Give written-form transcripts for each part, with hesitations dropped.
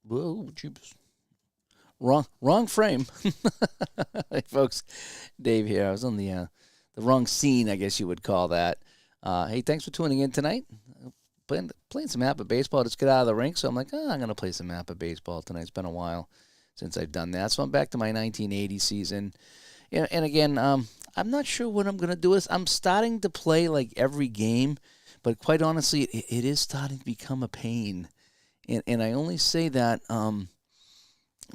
Whoa, jeepers. Wrong frame. Hey, folks, Dave here. I was on the wrong scene, I guess you would call that. Hey, thanks for tuning in tonight. Playing some APBA baseball. Just get out of the rink, so I'm like, I'm going to play some APBA baseball tonight. It's been a while since I've done that. So I'm back to my 1980 season. And again, I'm not sure what I'm going to do. I'm starting to play like every game, but quite honestly, it is starting to become a pain. And I only say that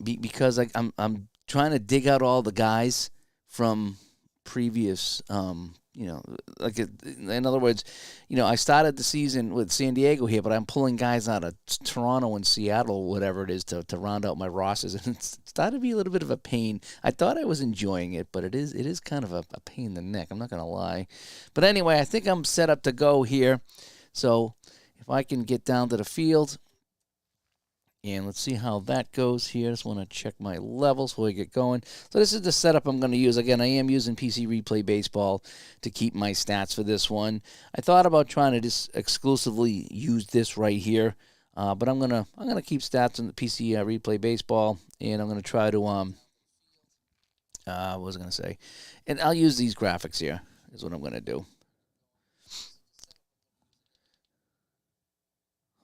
because I'm trying to dig out all the guys from previous, like in other words, I started the season with San Diego here, but I'm pulling guys out of Toronto and Seattle, whatever it is, to round out my rosters, and it's started to be a little bit of a pain. I thought I was enjoying it, but it is kind of a pain in the neck. I'm not gonna lie, but anyway, I think I'm set up to go here. So if I can get down to the field. And let's see how that goes here. Just want to check my levels before we get going. So this is the setup I'm going to use. Again, I am using PC Replay Baseball to keep my stats for this one. I thought about trying to just exclusively use this right here, but I'm gonna keep stats on the PC Replay Baseball, and I'm gonna try to what was I gonna say? And I'll use these graphics here. Is what I'm gonna do.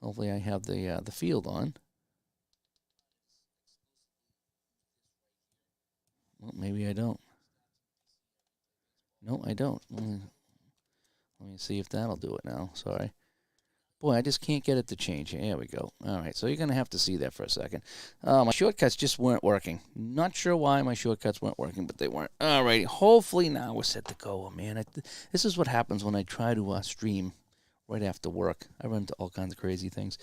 Hopefully, I have the field on. Well, maybe I don't. No, I don't. Let me see if that'll do it now. Sorry. Boy, I just can't get it to change. Here we go. All right, so you're going to have to see that for a second. My shortcuts just weren't working. Not sure why my shortcuts weren't working, but they weren't. All right, hopefully now we're set to go. Oh, man, this is what happens when I try to stream right after work. I run into all kinds of crazy things.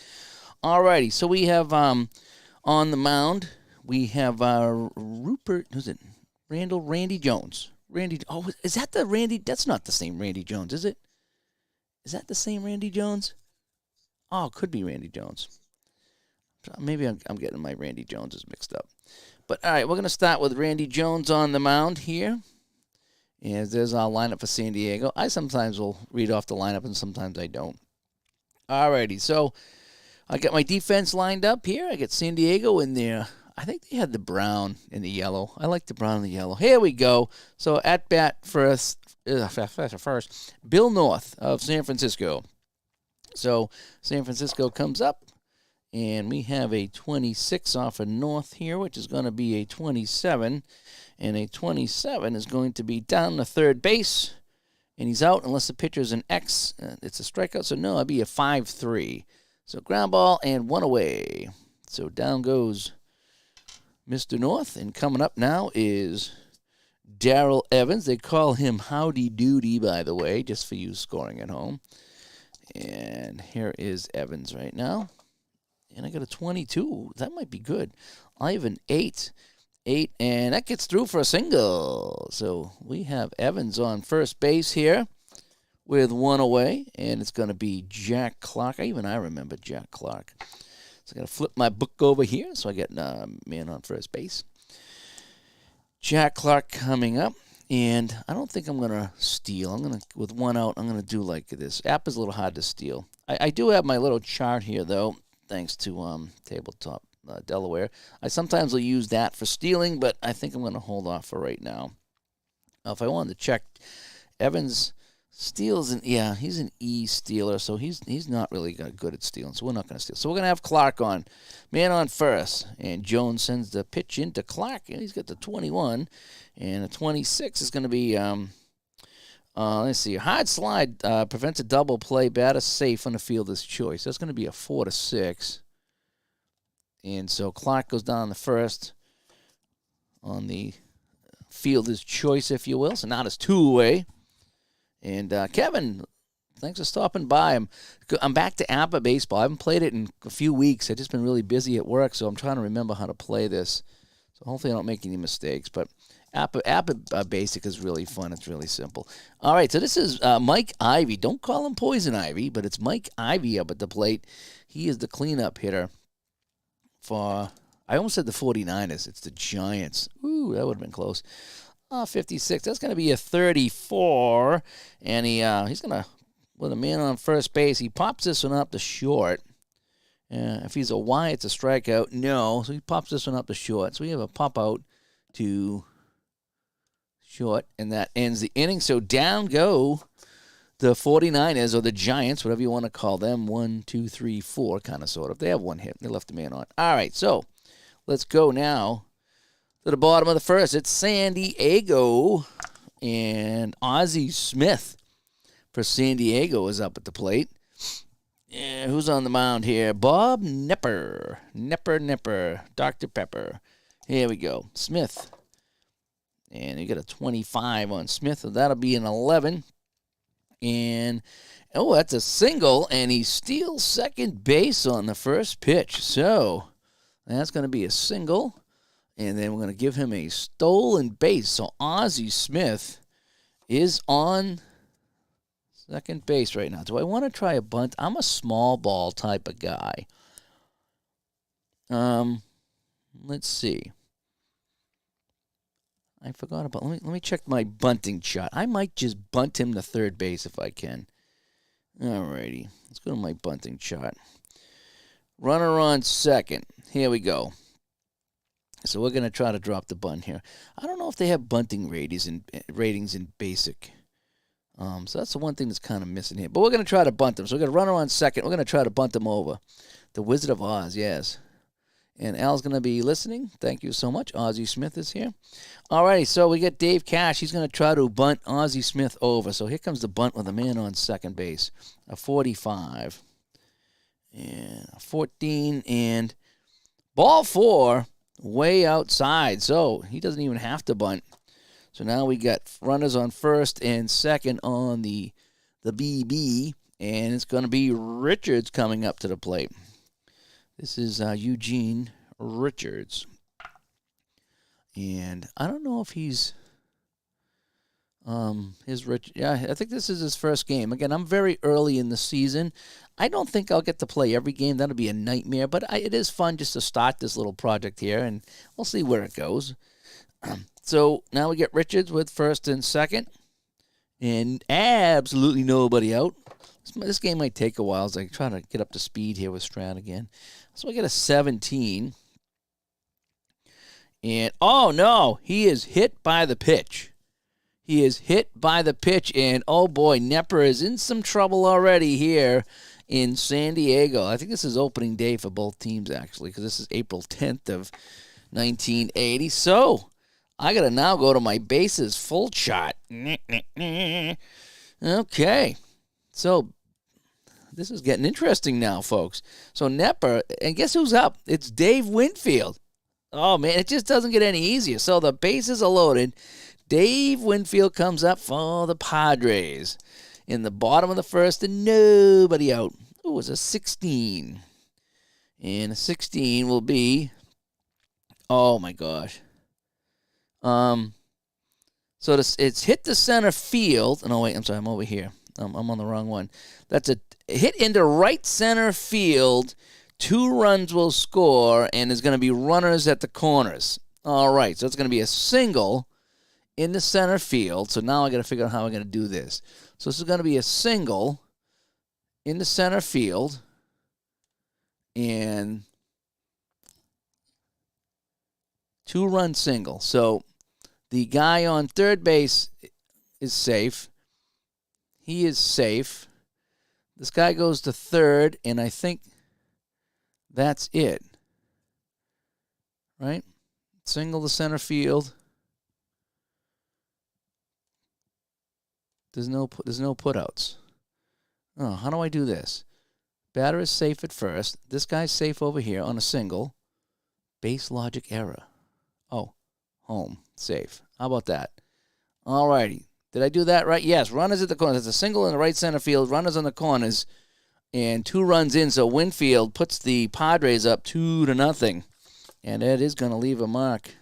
All righty, so we have on the mound, we have Randy Jones. Is that the Randy? That's not the same Randy Jones, is it? Is that the same Randy Jones? Oh, it could be Randy Jones. Maybe I'm getting my Randy Joneses mixed up. But, all right, we're going to start with Randy Jones on the mound here. And there's our lineup for San Diego. I sometimes will read off the lineup, and sometimes I don't. All righty, so I got my defense lined up here. I got San Diego in there. I think they had the brown and the yellow. I like the brown and the yellow. Here we go. So at bat first, Bill North of San Francisco. So San Francisco comes up, and we have a 26 off of North here, which is going to be a 27. And a 27 is going to be down to third base, and he's out unless the pitcher's an X. It's a strikeout, so no, it'd be a 5-3. So ground ball and one away. So down goes Mr. North, and coming up now is Darrell Evans. They call him Howdy Doody, by the way, just for you scoring at home. And here is Evans right now. And I got a 22. That might be good. I have an 8, and that gets through for a single. So we have Evans on first base here with one away, and it's going to be Jack Clark. I remember Jack Clark. So I got to flip my book over here, so I get man on first base. Jack Clark coming up, and I don't think I'm going to steal. With one out, I'm going to do like this. App is a little hard to steal. I do have my little chart here, though, thanks to Tabletop Delaware. I sometimes will use that for stealing, but I think I'm going to hold off for right now. If I wanted to check, Evans steals, he's an E stealer, so he's not really good at stealing, so we're not going to steal. So we're going to have Clark on, man on first, and Jones sends the pitch into Clark, and he's got the 21, and the 26 is going to be, let's see, hard slide prevents a double play, batter safe on the fielder's choice. That's going to be a 4-6, and so Clark goes down the first on the fielder's choice, if you will, so now it's 2 away. And Kevin, thanks for stopping by. I'm back to APBA Baseball. I haven't played it in a few weeks. I've just been really busy at work, so I'm trying to remember how to play this. So hopefully I don't make any mistakes. But APBA Basic is really fun. It's really simple. All right, so this is Mike Ivy. Don't call him Poison Ivy, but it's Mike Ivy up at the plate. He is the cleanup hitter for, I almost said the 49ers. It's the Giants. Ooh, that would have been close. 56. That's going to be a 34. And he's going to, with a man on first base, he pops this one up to short. If he's a Y, it's a strikeout. No. So he pops this one up to short. So we have a pop out to short, and that ends the inning. So down go the 49ers, or the Giants, whatever you want to call them. 1, 2, 3, 4, kind of, sort of. They have one hit. They left the man on. All right, so let's go now to the bottom of the first. It's San Diego, and Ozzie Smith for San Diego is up at the plate. Yeah, who's on the mound here? Bob Nepper. Nepper. Dr. Pepper. Here we go. Smith. And you got a 25 on Smith, so that'll be an 11. And, oh, that's a single, and he steals second base on the first pitch. So that's going to be a single, and then we're going to give him a stolen base. So Ozzie Smith is on second base right now. Do I want to try a bunt? I'm a small ball type of guy. Let's see. I forgot about. Let me check my bunting shot. I might just bunt him to third base if I can. Alrighty, let's go to my bunting shot. Runner on second. Here we go. So we're gonna try to drop the bunt here. I don't know if they have bunting ratings in basic. So that's the one thing that's kind of missing here. But we're going to try to bunt them. So we're going to run on second. We're going to try to bunt them over. The Wizard of Oz, yes. And Al's going to be listening. Thank you so much. Ozzie Smith is here. All righty, so we get Dave Cash. He's going to try to bunt Ozzie Smith over. So here comes the bunt with a man on second base. A 45. And a 14. And ball 4 way outside. So he doesn't even have to bunt. So now we got runners on first and second on the BB, and it's going to be Richards coming up to the plate. This is Eugene Richards. And I don't know if he's yeah, I think this is his first game. Again, I'm very early in the season. I don't think I'll get to play every game. That'll be a nightmare, but it is fun just to start this little project here, and we'll see where it goes. So now we get Richards with first and second, and absolutely nobody out. This game might take a while as I try to get up to speed here with Stroud again. So I get a 17. And, oh, no, he is hit by the pitch. He is hit by the pitch, and, oh, boy, Nepper is in some trouble already here in San Diego. I think this is opening day for both teams, actually, because this is April 10th of 1980. So I got to now go to my bases full shot. Okay. So this is getting interesting now, folks. So Nepper, and guess who's up? It's Dave Winfield. Oh, man, it just doesn't get any easier. So the bases are loaded. Dave Winfield comes up for the Padres. In the bottom of the first, and nobody out. Oh, it's a 16. And a 16 will be, oh, my gosh. So it's hit the center field. No, wait, I'm sorry, I'm over here. I'm on the wrong one. That's a hit into right center field. 2 runs will score, and there's going to be runners at the corners. All right, so it's going to be a single in the center field. So now I got to figure out how I'm going to do this. So this is going to be a single in the center field, and 2-run single. So the guy on third base is safe. He is safe. This guy goes to third, and I think that's it. Right? Single to center field. There's no putouts. Oh, how do I do this? Batter is safe at first. This guy's safe over here on a single. Base logic error. Oh, home. Safe. How about that? All righty. Did I do that right? Yes. Runners at the corners. It's a single in the right center field. Runners on the corners. And 2 runs in. So Winfield puts the Padres up 2-0. And that is going to leave a mark.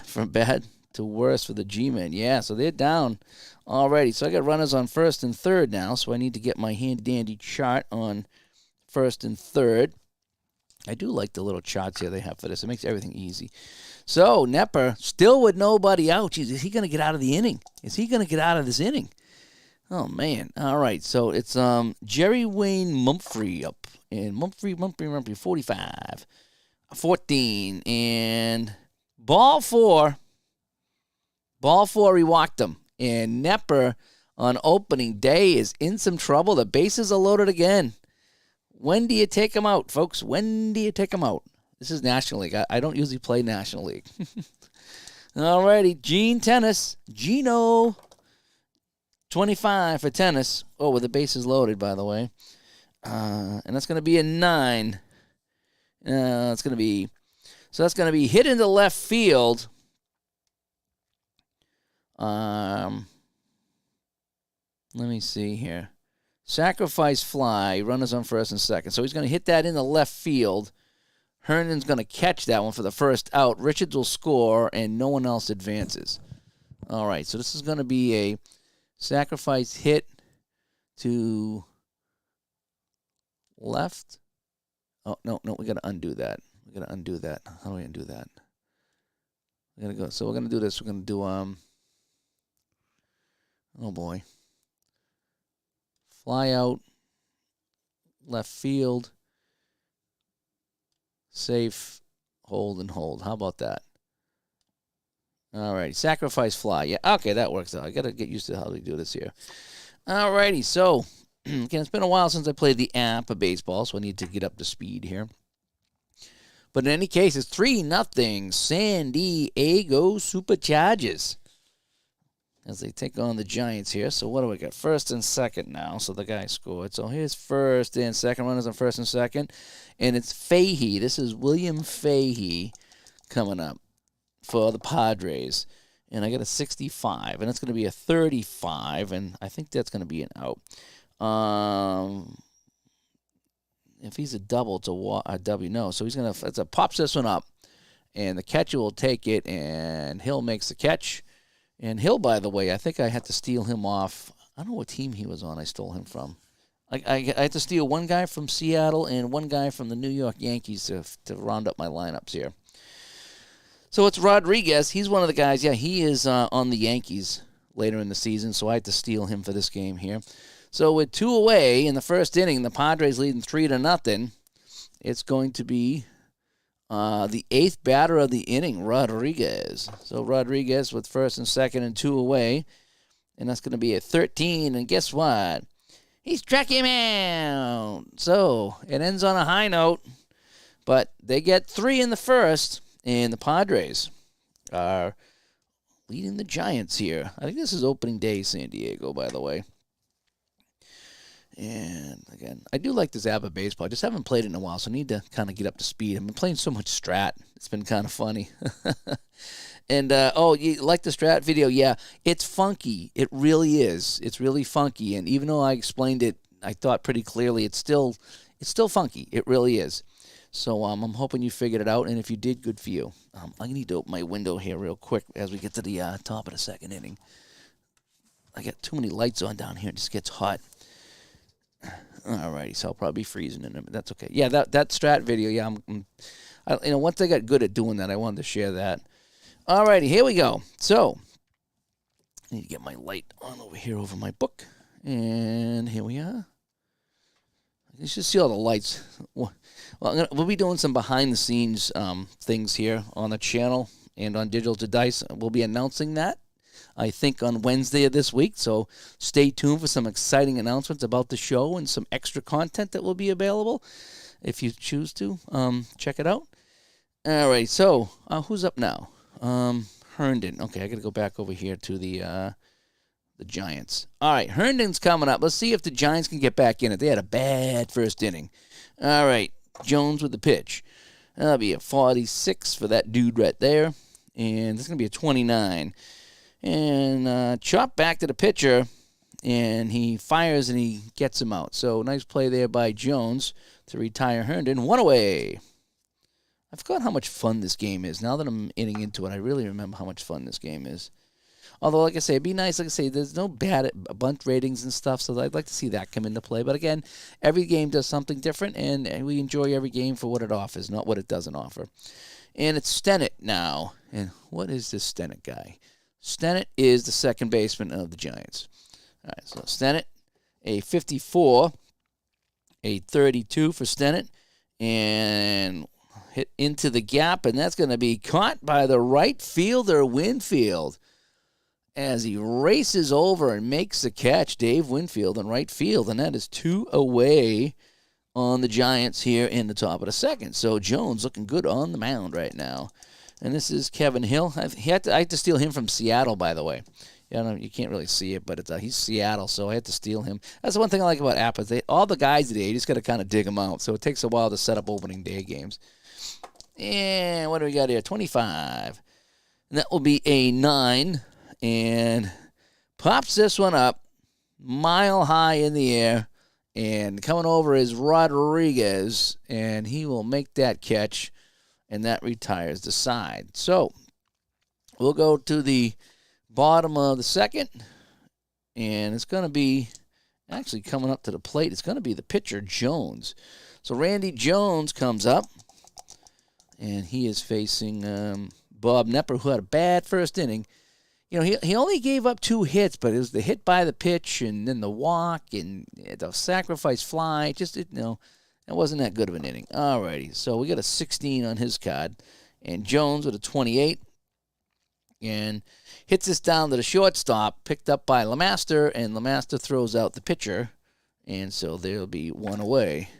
From bad to worse for the G-men. Yeah, so they're down already. So I got runners on first and third now. So I need to get my handy-dandy chart on first and third. I do like the little charts here they have for this. It makes everything easy. So Nepper, still with nobody out. Jeez, is he going to get out of the inning? Is he going to get out of this inning? Oh man! All right, so it's Jerry Wayne Mumphrey up, and Mumphrey 45, 14, and ball four, he walked him, and Nepper on opening day is in some trouble. The bases are loaded again. When do you take him out, folks? When do you take him out? This is National League. I don't usually play National League. All righty, Gino. 25 for tennis. Oh, with the bases loaded, by the way. And that's going to be a 9. It's going to be... So that's going to be hit into left field. Let me see here. Sacrifice fly. Runners on first and second. So he's going to hit that in the left field. Herndon's going to catch that one for the first out. Richards will score, and no one else advances. All right, so this is going to be a sacrifice hit to left. Oh, no, we got to undo that. How do we undo that? We got to go. So we're going to do this. We're going to do, oh boy. Fly out, left field, safe, hold, and hold. How about that? All right, sacrifice fly. Yeah, okay, that works out. I got to get used to how we do this here. All righty, so, again, it's been a while since I played the APBA Baseball, so I need to get up to speed here. But in any case, it's 3-0 San Diego Superchargers as they take on the Giants here. So what do we got? First and second now, so the guy scored. So here's first and second, runners on first and second, and it's Fahey. This is William Fahey coming up for the Padres. And I got a 65, and it's going to be a 35, and I think that's going to be an out. If he's a double, it's a W. No, so he's going to pops this one up, and the catcher will take it, and Hill makes the catch. And Hill, by the way, I think I had to steal him off. I don't know what team he was on I stole him from. I had to steal one guy from Seattle and one guy from the New York Yankees to round up my lineups here. So it's Rodriguez. He's one of the guys. Yeah, he is on the Yankees later in the season, so I had to steal him for this game here. So with 2 away in the first inning, the Padres leading 3-0. It's going to be the 8th batter of the inning, Rodriguez. So Rodriguez with first and second and 2 away, and that's going to be a 13. And guess what? He struck him out. So it ends on a high note, but they get 3 in the first. And the Padres are leading the Giants here. I think this is opening day, San Diego, by the way. And, again, I do like this APBA Baseball. I just haven't played it in a while, so I need to kind of get up to speed. I've been playing so much Strat. It's been kind of funny. And, you like the Strat video? Yeah, it's funky. It really is. It's really funky. And even though I explained it, I thought pretty clearly, it's still funky. It really is. So I'm hoping you figured it out, and if you did, good for you. I need to open my window here real quick as we get to the top of the second inning. I got too many lights on down here. It just gets hot. All righty, so I'll probably be freezing in a minute. That's okay. Yeah, that Strat video, yeah. Once I got good at doing that, I wanted to share that. All righty, here we go. So I need to get my light on over here over my book. And here we are. You should see all the lights. Well, we'll be doing some behind-the-scenes things here on the channel and on Digital to Dice. We'll be announcing that, I think, on Wednesday of this week. So stay tuned for some exciting announcements about the show and some extra content that will be available if you choose to. Check it out. All right, so who's up now? Herndon. Okay, I got to go back over here to the Giants. All right, Herndon's coming up. Let's see if the Giants can get back in it. They had a bad first inning. All right, Jones with the pitch. That'll be a 46 for that dude right there. And this is going to be a 29. And chop back to the pitcher, and he fires and he gets him out. So nice play there by Jones to retire Herndon. 1 away. I forgot how much fun this game is. Now that I'm getting into it, I really remember how much fun this game is. Although, like I say, it'd be nice. Like I say, there's no bad bunt ratings and stuff, so I'd like to see that come into play. But again, every game does something different, and we enjoy every game for what it offers, not what it doesn't offer. And it's Stennett now. And what is this Stennett guy? Stennett is the second baseman of the Giants. All right, so Stennett, a 54, a 32 for Stennett, and hit into the gap, and that's going to be caught by the right fielder, Winfield, as he races over and makes the catch. Dave Winfield in right field, and that is 2 away on the Giants here in the top of the second. So Jones looking good on the mound right now. And this is Kevin Hill. I had to steal him from Seattle, by the way. Yeah, you can't really see it, but he's Seattle, so I had to steal him. That's the one thing I like about APBA. All the guys today, you just got to kind of dig them out. So it takes a while to set up opening day games. And what do we got here? 25. And that will be a 9. And pops this one up, mile high in the air. And coming over is Rodriguez, and he will make that catch, and that retires the side. So we'll go to the bottom of the second, and it's going to be actually coming up to the plate. It's going to be the pitcher, Jones. So Randy Jones comes up, and he is facing Bob Knepper, who had a bad first inning. You know, he only gave up 2 hits, but it was the hit by the pitch and then the walk and the sacrifice fly. It wasn't that good of an inning. All righty, so we got a 16 on his card. And Jones with a 28 and hits this down to the shortstop, picked up by LeMaster, and LeMaster throws out the pitcher. And so there'll be 1 away.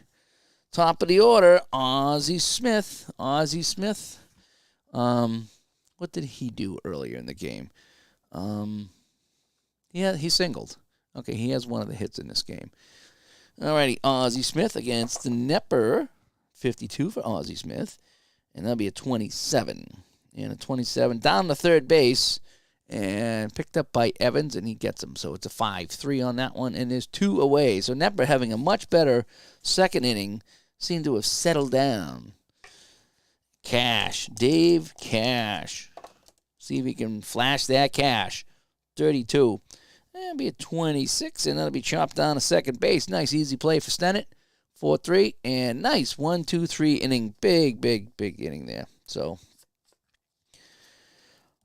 Top of the order, Ozzie Smith. What did he do earlier in the game? Yeah, he singled. Okay, he has one of the hits in this game. Alrighty, Ozzie Smith against the Knepper. 52 for Ozzie Smith. And that'll be a 27. And a 27 down to third base. And picked up by Evans, and he gets him. So it's a 5-3 on that one. And there's 2 away. So Knepper having a much better second inning. Seemed to have settled down. Cash. Dave Cash. See if he can flash that cash. 32. That'll be a 26, and that'll be chopped down to second base. Nice, easy play for Stennett. 4-3, and nice 1-2-3 inning. Big inning there. So,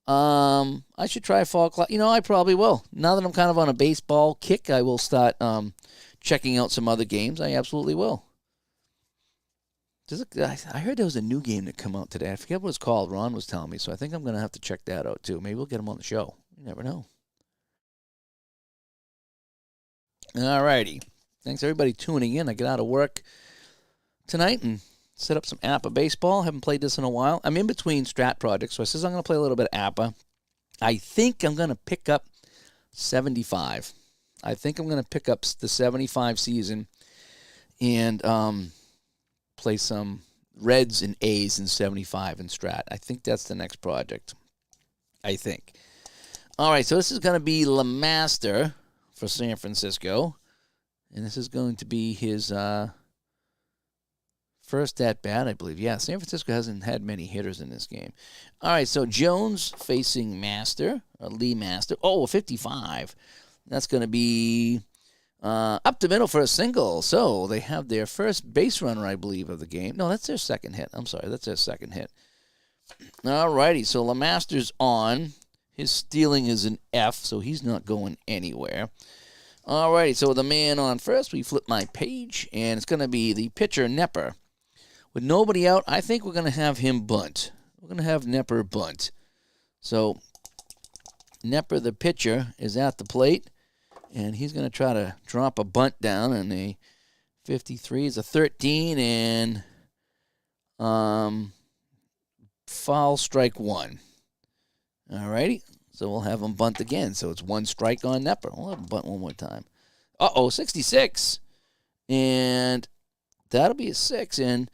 I should try Fall Clock. I probably will. Now that I'm kind of on a baseball kick, I will start checking out some other games. I absolutely will. I heard there was a new game that come out today. I forget what it's called. Ron was telling me, so I think I'm going to have to check that out too. Maybe we'll get him on the show. You never know. All righty. Thanks, everybody, tuning in. I get out of work tonight and set up some APBA baseball. Haven't played this in a while. I'm in between strat projects, so I says I'm going to play a little bit of APBA. I think I'm going to pick up 75. I think I'm going to pick up the 75 season and play some Reds and A's in 75 in strat. I think that's the next project. I think. All right, so this is going to be LeMaster for San Francisco. And this is going to be his first at-bat, I believe. Yeah, San Francisco hasn't had many hitters in this game. All right, so Jones facing Lee Master. Oh, 55. That's going to be up the middle for a single. So they have their first base runner, I believe, of the game. No, that's their second hit. I'm sorry, that's their second hit. All righty, so LeMaster's on. His stealing is an F, so he's not going anywhere. All righty, so the man on first, we flip my page, and it's going to be the pitcher, Knepper. With nobody out, I think we're going to have him bunt. We're going to have Knepper bunt. So Knepper, the pitcher, is at the plate, and he's going to try to drop a bunt down, and a 53 is a 13, and foul strike 1. All righty. So we'll have him bunt again. So it's 1 strike on Knepper. We'll have him bunt one more time. 66. And that'll be a 6. And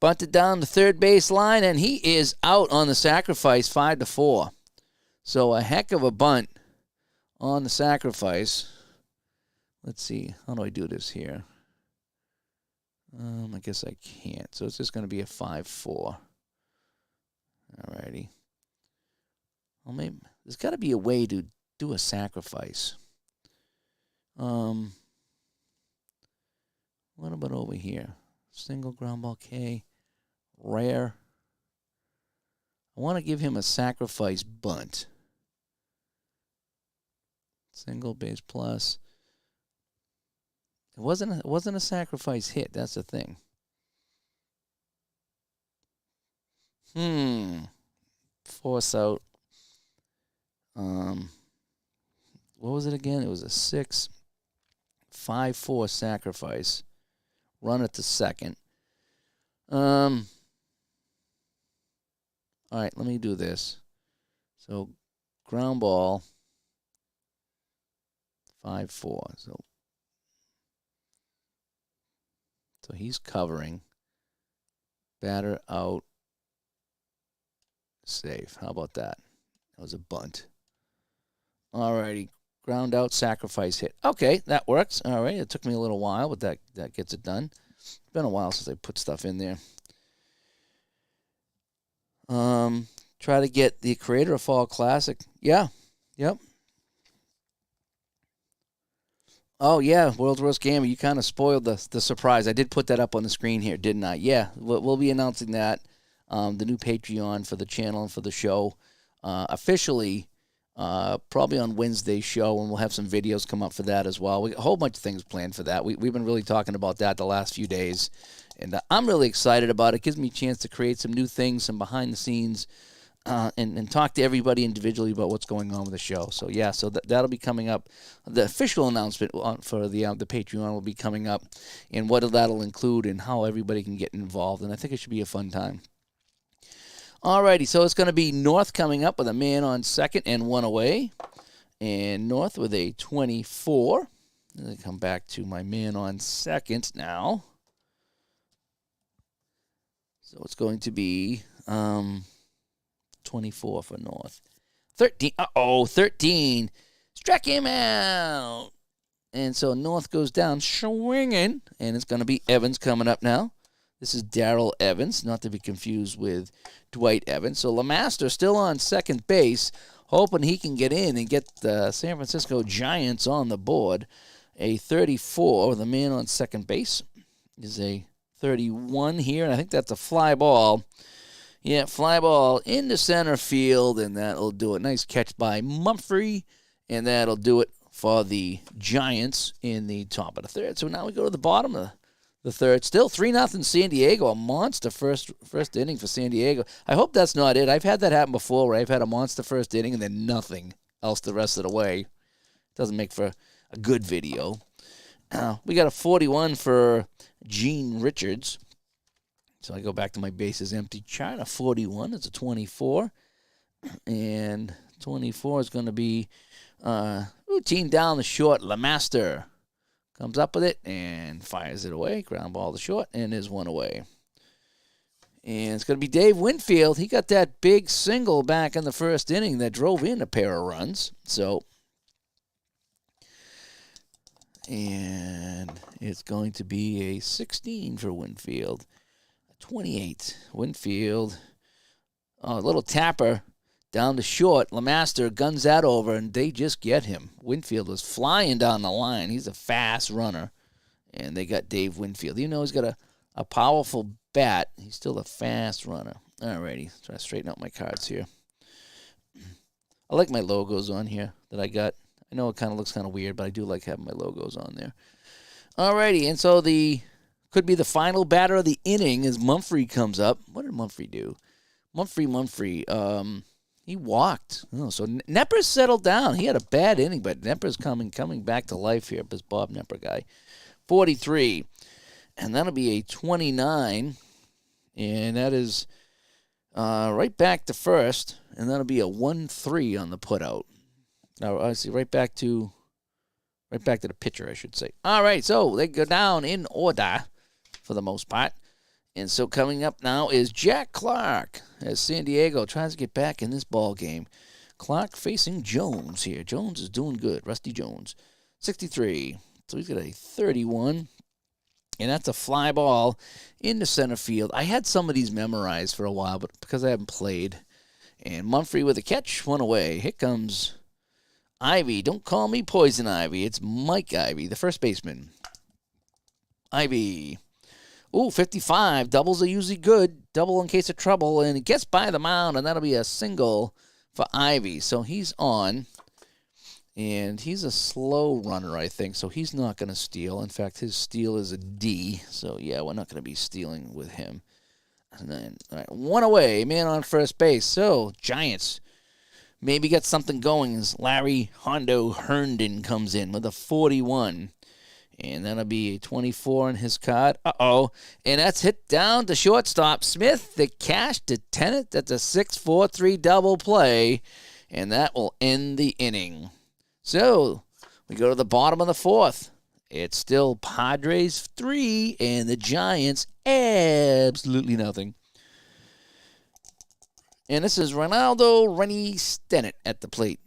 bunted down the third base line, and he is out on the sacrifice 5-4. So a heck of a bunt on the sacrifice. Let's see. How do I do this here? I guess I can't. So it's just going to be a 5-4. All righty. Well, maybe there's got to be a way to do a sacrifice. What about over here? Single ground ball K. Rare. I want to give him a sacrifice bunt. Single base plus. It wasn't a sacrifice hit. That's the thing. Force out. What was it again? It was a 6-5-4 sacrifice. Run it to second. All right, let me do this. So ground ball. 5-4. So he's covering. Batter out. Safe. How about that? That was a bunt. All righty. Ground out, sacrifice hit. Okay, that works. All right. It took me a little while, but that gets it done. It's been a while since I put stuff in there. Try to get the Creator of Fall Classic. Yeah. Yep. Oh, yeah, World's Worst Gamer. You kind of spoiled the surprise. I did put that up on the screen here, didn't I? Yeah, we'll be announcing that, the new Patreon for the channel and for the show, officially, probably on Wednesday's show, and we'll have some videos come up for that as well. We got a whole bunch of things planned for that. We've been really talking about that the last few days, and I'm really excited about it. It gives me a chance to create some new things, some behind-the-scenes, and talk to everybody individually about what's going on with the show. So, yeah, so that'll be coming up. The official announcement for the Patreon will be coming up, and what that'll include and how everybody can get involved. And I think it should be a fun time. Alrighty, so it's going to be North coming up with a man on second and one away. And North with a 24. Let me come back to my man on second now. So it's going to be 24 for North. 13. 13. Struck him out. And so North goes down swinging. And it's going to be Evans coming up now. This is Darrell Evans, not to be confused with Dwight Evans. So LeMaster still on second base, hoping he can get in and get the San Francisco Giants on the board. A 34, the man on second base, is a 31 here, and I think that's a fly ball. Yeah, fly ball into center field, and that'll do it. Nice catch by Mumphrey, and that'll do it for the Giants in the top of the third. So now we go to the bottom of the third. Still 3-0 San Diego. A monster first inning for San Diego. I hope that's not it. I've had that happen before where I've had a monster first inning and then nothing else the rest of the way. Doesn't make for a good video. We got a 41 for Gene Richards. So I go back to my bases empty chart. A 41. It's a 24. And 24 is going to be routine down the short. LeMaster comes up with it and fires it away. Ground ball to short, and is one away. And it's going to be Dave Winfield. He got that big single back in the first inning that drove in a pair of runs. So, and it's going to be a 16 for Winfield. A 28. Winfield. Oh, a little tapper down to short. LeMaster guns that over, and they just get him. Winfield was flying down the line. He's a fast runner, and they got Dave Winfield. Even though he's got a powerful bat, he's still a fast runner. All righty, try to straighten out my cards here. I like my logos on here that I got. I know it kind of looks kind of weird, but I do like having my logos on there. All righty, and so could be the final batter of the inning as Mumphrey comes up. What did Mumphrey do? Mumphrey. He walked. Oh, so Knepper's settled down. He had a bad inning, but Knepper's coming back to life here. This Bob Knepper guy. 43. And that'll be a 29. And that is right back to first. And that'll be a 1-3 on the putout. Now, I see right back to the pitcher, I should say. All right, so they go down in order for the most part. And so coming up now is Jack Clark as San Diego tries to get back in this ball game. Clark facing Jones here. Jones is doing good. Rusty Jones. 63. So he's got a 31. And that's a fly ball into center field. I had some of these memorized for a while, but because I haven't played. And Mumphrey with a catch, one away. Here comes Ivy. Don't call me Poison Ivy. It's Mike Ivy, the first baseman. Ivy. Ooh, 55. Doubles are usually good. Double in case of trouble. And it gets by the mound, and that'll be a single for Ivy. So he's on. And he's a slow runner, I think, so he's not going to steal. In fact, his steal is a D. So, yeah, we're not going to be stealing with him. And then, all right, 1 away, man on first base. So, Giants maybe get something going as Larry Hondo Herndon comes in with a 41. And that'll be a 24 on his card. Uh-oh. And that's hit down to shortstop. Smith, the cash to Tennant. That's a 6-4-3 double play. And that will end the inning. So, we go to the bottom of the fourth. It's still Padres 3 and the Giants absolutely nothing. And this is Ronaldo Rennie Stennett at the plate.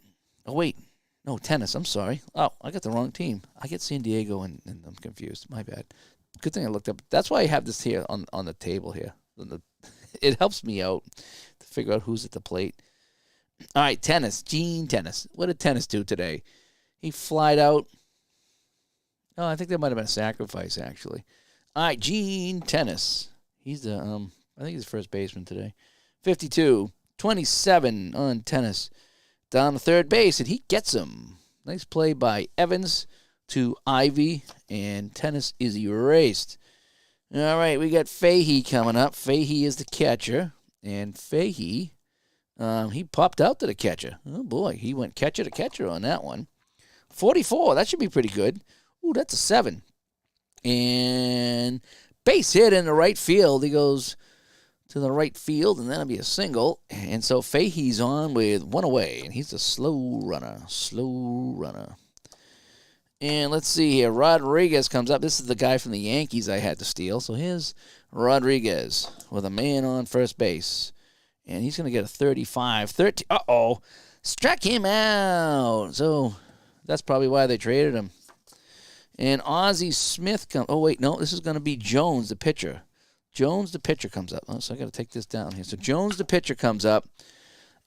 Oh, wait. No, tennis. I'm sorry. Oh, I got the wrong team. I get San Diego and I'm confused. My bad. Good thing I looked up. That's why I have this here on the table here. It helps me out to figure out who's at the plate. All right, tennis. Gene Tennis. What did Tennis do today? He flied out. Oh, I think that might have been a sacrifice, actually. All right, Gene Tennis. He's the I think he's the first baseman today. 52, 27 on Tennis. Down to third base, and he gets him. Nice play by Evans to Ivy, and Tennis is erased. All right, we got Fahey coming up. Fahey is the catcher, and Fahey, he popped out to the catcher. Oh, boy, he went catcher to catcher on that one. 44, that should be pretty good. Ooh, that's a 7. And base hit in the right field. He goes to the right field, and that'll be a single. And so Fahey's on with 1 away, and he's a slow runner. And let's see here. Rodriguez comes up. This is the guy from the Yankees I had to steal. So here's Rodriguez with a man on first base. And he's going to get a 35. 13. Uh-oh. Struck him out. So that's probably why they traded him. And Ozzie Smith comes. Oh, wait, no. This is going to be Jones, the pitcher. Jones, the pitcher, comes up. Oh, so I got to take this down here. So Jones, the pitcher, comes up.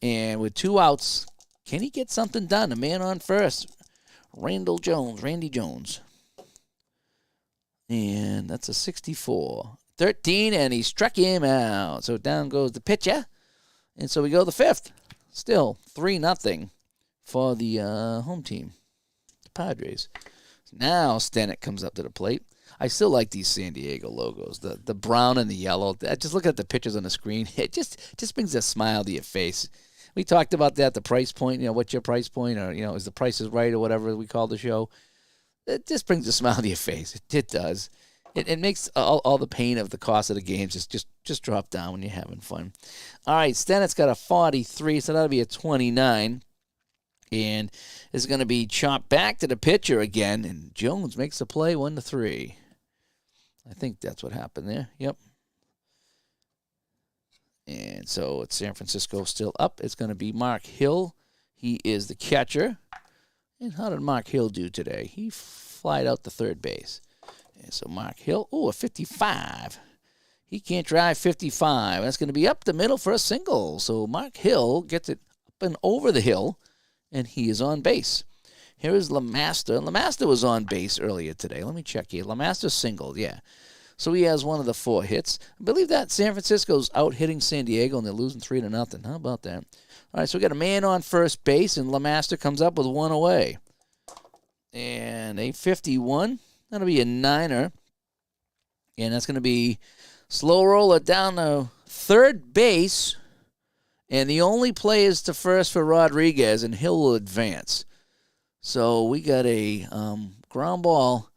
And with 2 outs, can he get something done? A man on first. Randy Jones. And that's a 64. 13, and he struck him out. So down goes the pitcher. And so we go to the 5th. Still 3-0 for the home team, the Padres. Now Stennett comes up to the plate. I still like these San Diego logos, the brown and the yellow. Just look at the pictures on the screen. It just brings a smile to your face. We talked about that, the price point, what's your price point, or, is the price is right or whatever we call the show. It just brings a smile to your face. It does. It makes all the pain of the cost of the games just drop down when you're having fun. All right, Stennett's got a 43, so that'll be a 29. And it's going to be chopped back to the pitcher again, and Jones makes the play 1-3. I think that's what happened there. Yep. And so it's San Francisco still up. It's going to be Mark Hill. He is the catcher. And how did Mark Hill do today? He flied out to third base. And so Mark Hill, a 55. He can't drive 55. That's going to be up the middle for a single. So Mark Hill gets it up and over the hill, and he is on base. Here is LeMaster. LeMaster was on base earlier today. Let me check here. LeMaster singled, yeah. So he has one of the 4 hits. I believe that San Francisco's out hitting San Diego, and they're losing 3-0. How about that? All right, so we got a man on first base, and LeMaster comes up with 1 away. And a 51. That'll be a 9er. And that's going to be slow roller down to third base. And the only play is to first for Rodriguez, and Hill will advance. So we got a ground ball,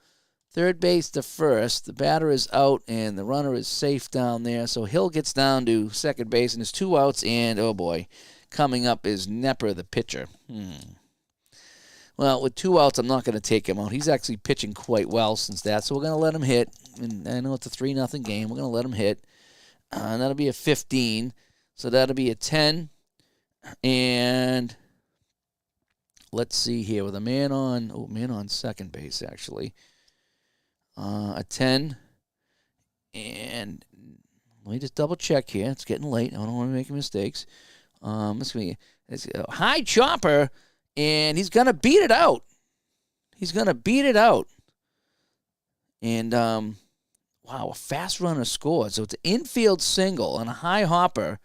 third base to first. The batter is out, and the runner is safe down there. So Hill gets down to second base, and there's 2 outs, and, oh boy, coming up is Nepper, the pitcher. Well, with 2 outs, I'm not going to take him out. He's actually pitching quite well since that, so we're going to let him hit. And I know it's a 3-0 game. We're going to let him hit. And that'll be a 15. So that'll be a 10. And let's see here with a man on second base, actually. A 10. And let me just double check here. It's getting late. I don't want to make mistakes. It's a high chopper, and he's going to beat it out. And, wow, a fast runner scored. So it's an infield single and a high hopper.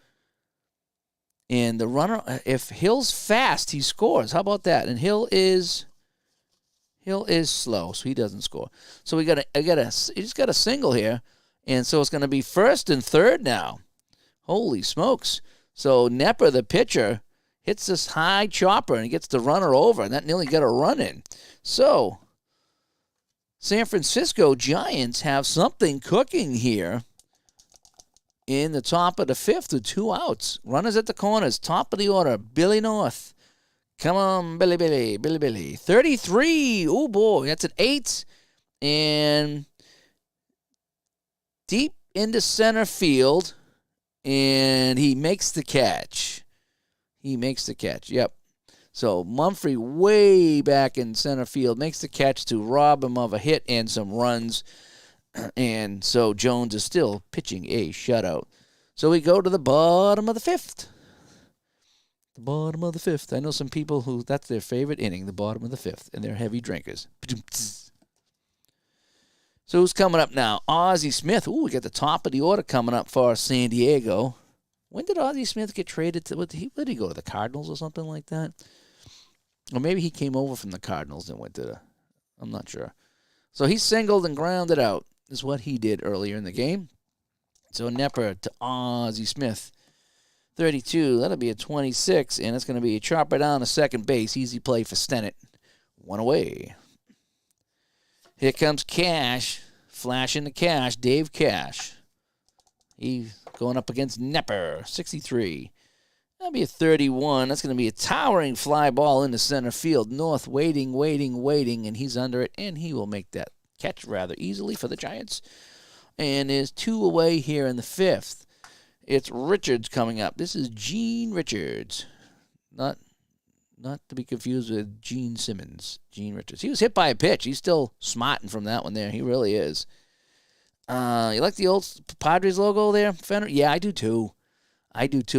And the runner, if Hill's fast, he scores. How about that? And Hill is slow, so he doesn't score. So he just got a single here, and so it's going to be first and third now. Holy smokes! So Nepper, the pitcher, hits this high chopper and he gets the runner over, and that nearly got a run in. So San Francisco Giants have something cooking here in the top of the fifth with 2 outs. Runners at the corners, top of the order, Billy North. Come on, Billy. 33. Oh, boy, that's an 8. And deep into center field, and he makes the catch. Yep. So Mumphrey way back in center field makes the catch to rob him of a hit and some runs. And so Jones is still pitching a shutout. So we go to the bottom of the fifth. The bottom of the fifth. I know some people who that's their favorite inning, the bottom of the fifth, and they're heavy drinkers. So who's coming up now? Ozzie Smith. Ooh, we got the top of the order coming up for San Diego. When did Ozzie Smith get traded to? Did he go to the Cardinals or something like that? Or maybe he came over from the Cardinals and went to the. I'm not sure. So he singled and grounded out. Is what he did earlier in the game. So Nepper to Ozzie Smith. 32. That'll be a 26, and it's going to be a chopper down to second base. Easy play for Stennett. 1 away. Here comes Cash. Flashing the Cash. Dave Cash. He's going up against Nepper. 63. That'll be a 31. That's going to be a towering fly ball into center field. North waiting, and he's under it, and he will make that catch rather easily for the Giants. And is 2 away here in the fifth. It's Richards coming up. This is Gene Richards. Not to be confused with Gene Simmons. Gene Richards. He was hit by a pitch. He's still smarting from that one there. He really is. You like the old Padres logo there, Fenner? Yeah, I do too.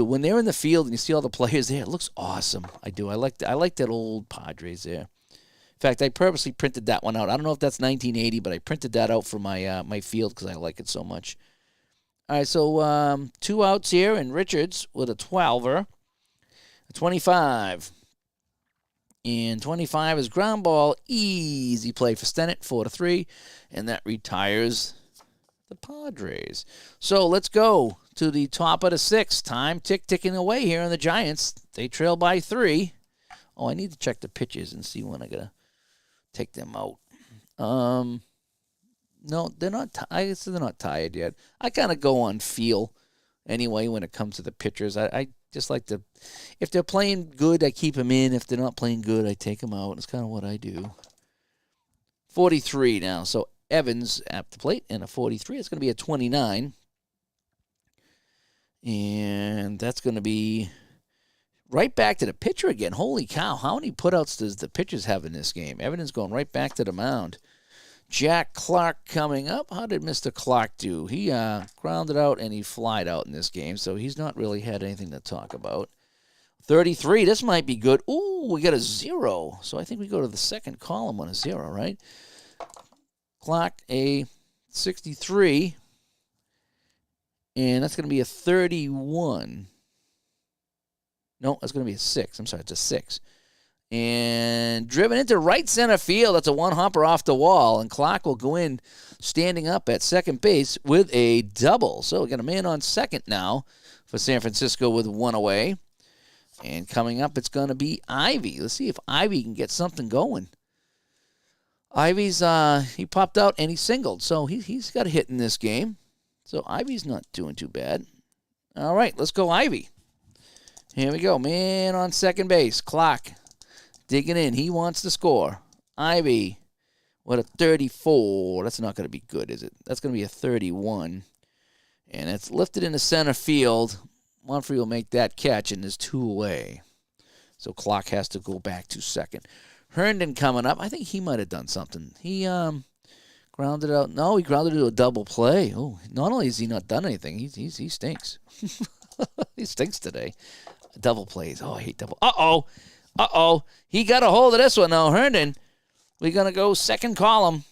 When they're in the field and you see all the players there, it looks awesome. I do. I like that old Padres there. In fact, I purposely printed that one out. I don't know if that's 1980, but I printed that out for my field because I like it so much. All right, so 2 outs here, and Richards with a 12er, a 25. And 25 is ground ball, easy play for Stennett, 4-3, and that retires the Padres. So let's go to the top of the sixth. Time ticking away here on the Giants. They trail by 3. Oh, I need to check the pitches and see when I gotta take them out. No, they're not. I guess they're not tired yet. I kind of go on feel anyway when it comes to the pitchers. I just like to, if they're playing good, I keep them in. If they're not playing good, I take them out. It's kind of what I do. 43 now. So Evans at the plate and a 43. It's going to be a 29. And that's going to be right back to the pitcher again. Holy cow. How many putouts does the pitchers have in this game? Evans going right back to the mound. Jack Clark coming up. How did Mr. Clark do? He grounded out and he flied out in this game, so he's not really had anything to talk about. 33, this might be good. Ooh, we got a 0. So I think we go to the second column on a 0, right? Clark, a 63. And that's going to be a 31. No, that's going to be a 6. I'm sorry, it's a 6. And driven into right center field. That's a one-hopper off the wall. And Clark will go in standing up at second base with a double. So we got a man on second now for San Francisco with 1 away. And coming up, it's going to be Ivy. Let's see if Ivy can get something going. Ivy's, he popped out and he singled. So he's got a hit in this game. So Ivy's not doing too bad. All right, let's go Ivy. Here we go. Man on second base. Clark digging in. He wants to score. Ivy, what a 34. That's not going to be good, is it? That's going to be a 31. And it's lifted into center field. Mumphrey will make that catch, and there's 2 away. So Clark has to go back to second. Herndon coming up. I think he might have done something. He grounded out. No, he grounded into a double play. Oh, not only has he not done anything, he stinks. He stinks today. Double plays. Oh, I hate double. Uh-oh. He got a hold of this one now. Herndon, we're going to go second column.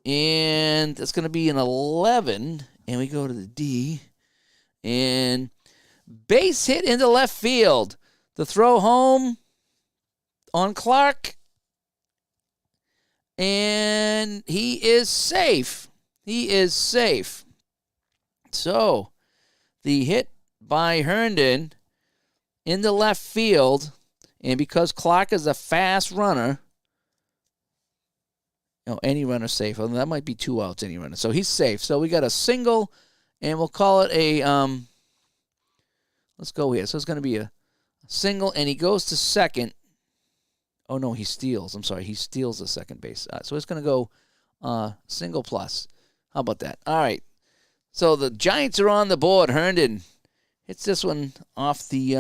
And it's going to be an 11. And we go to the D. And Base hit into left field. The throw home on Clark. And he is safe. He is safe. So, the hit by Herndon in the left field, and because Clark is a fast runner, any runner safe. Well, that might be 2 outs, any runner. So he's safe. So we got a single, and we'll call it a, let's go here. So it's going to be a single, and he goes to second. Oh, no, he steals. I'm sorry. He steals the second base. So it's going to go single plus. How about that? All right. So the Giants are on the board. Herndon hits this one off the